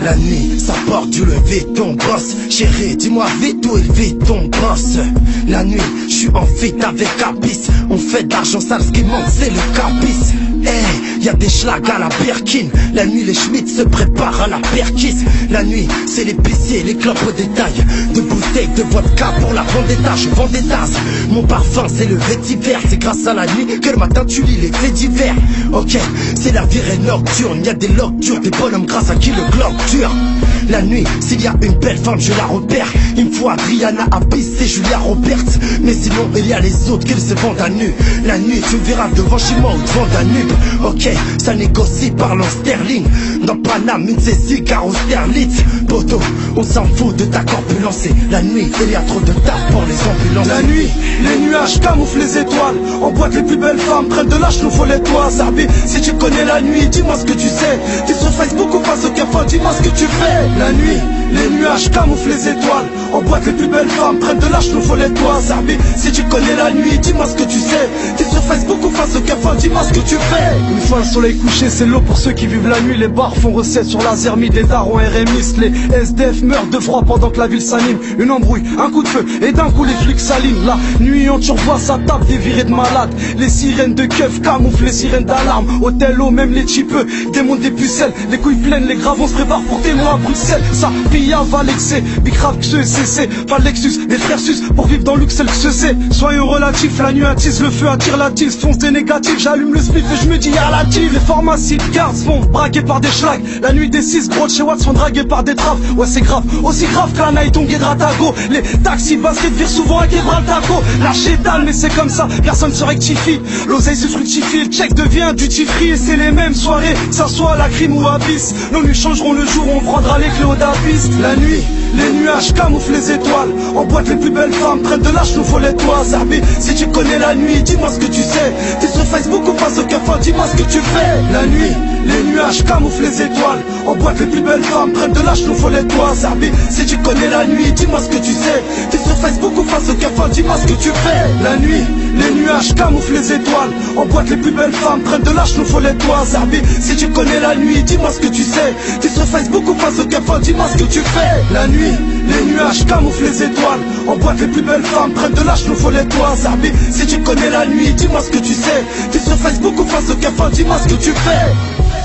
La nuit, ça porte du lever ton boss. Chérie, dis-moi vite où il vit ton boss. La nuit, je suis en feat avec Capis. On fait d'argent sale, ce qui manque c'est le Capis. Hey, y'a des schlags à la Birkin. La nuit les Schmitt se préparent à la perquise. La nuit c'est l'épicier, les clopes au détail. De bouteilles de vodka pour la vendetta. Je vends des tasses, mon parfum c'est le vétiver. C'est grâce à la nuit que le matin tu lis les faits divers. Ok, c'est la virée nocturne. Y'a des logs durs, des bonhommes grâce à qui le globe dure. La nuit, s'il y a une belle femme, je la repère. Il me faut Adriana Abyss et Julia Roberts. Mais sinon, il y a les autres qui se vendent à nu. La nuit, tu me verras devant chez moi ou devant Danube. Ok, ça négocie, parle en sterling. Dans Paname, une saisie, car au sterlite. Poto, on s'en fout de ta corpulence. La nuit, il y a trop de taf pour les ambulances. La nuit, les nuages camouflent les étoiles. En boîte, les plus belles femmes prennent de l'âge, nous faut les toits. Zarbi, si tu connais la nuit, dis-moi ce que tu sais. T'es sur Facebook ou face au café, dis-moi ce que tu fais. La nuit, les nuages camouflent les étoiles. En boîte, les plus belles femmes prennent de l'âge, nous faut les toits. Zarbi, si tu connais la nuit, dis-moi ce que tu sais. T'es sur Facebook ou face au café, dis-moi ce que tu fais. Une fois le soleil couché, c'est l'eau pour ceux qui vivent la nuit. Les bars font recette sur la zermie, des darons RMistes. Les SDF meurent de froid pendant que la ville s'anime. Une embrouille, un coup de feu, et d'un coup les flics s'alignent. La nuit en turbois, ça tape des virées de malades. Les sirènes de keuf camouflent les sirènes d'alarme. Hôtel-eau, même les typeux démontent des pucelles. Les couilles pleines, les gravons se préparent pour témoin à Bruxelles. Ça pille va l'excès, bicrave que ce CC. Pas Lexus, des frères sus, pour vivre dans luxe, elle se sait. Soyons relatifs, la nuit attise, le feu attire la tise. Fonce des négatifs, j'allume le spliff et je me dis y'a la tive. Les pharmacies de garde se font braquer par des schlags. La nuit des 6 gros de chez Watt sont dragués par des traves. Ouais c'est grave, aussi grave que la night on guide Ratago. Les taxis basket virent souvent à Gibraltar. Lâcher dalle mais c'est comme ça, personne se rectifie. L'oseille se fructifie, le check devient duty free. Et c'est les mêmes soirées, que ça soit la crime ou abyss. Nos nuits changeront le jour où on prendra les clés au d'abyss. La nuit, les nuages camouflent les étoiles. En boîte les plus belles femmes prennent de l'âge, nous faut les toits. Zarbi, si tu connais la nuit, dis-moi ce que tu sais. T'es sur Facebook ou face au café, dis-moi ce que tu fais. La nuit, les nuages camouflent les étoiles. En boîte les plus belles femmes prennent de l'âge, nous faut les toits. Zarbi, si tu connais la nuit, dis-moi ce que tu sais. T'es sur Facebook ou face au café, dis-moi ce que tu fais. La nuit, les nuages camouflent les étoiles. En boîte les plus belles femmes prennent de l'âge, nous faut les toits. Zarbi, si tu connais la nuit, dis-moi ce que tu sais. T'es sur Facebook ou face au café, dis-moi ce que tu fais. La nuit, les nuages camouflent les étoiles. En boîte les plus belles femmes prennent de l'âge, nous faut les toits. Zarbi, si tu connais la nuit, dis-moi ce que tu sais. T'es sur Facebook ou face au café, dis-moi ce que tu fais.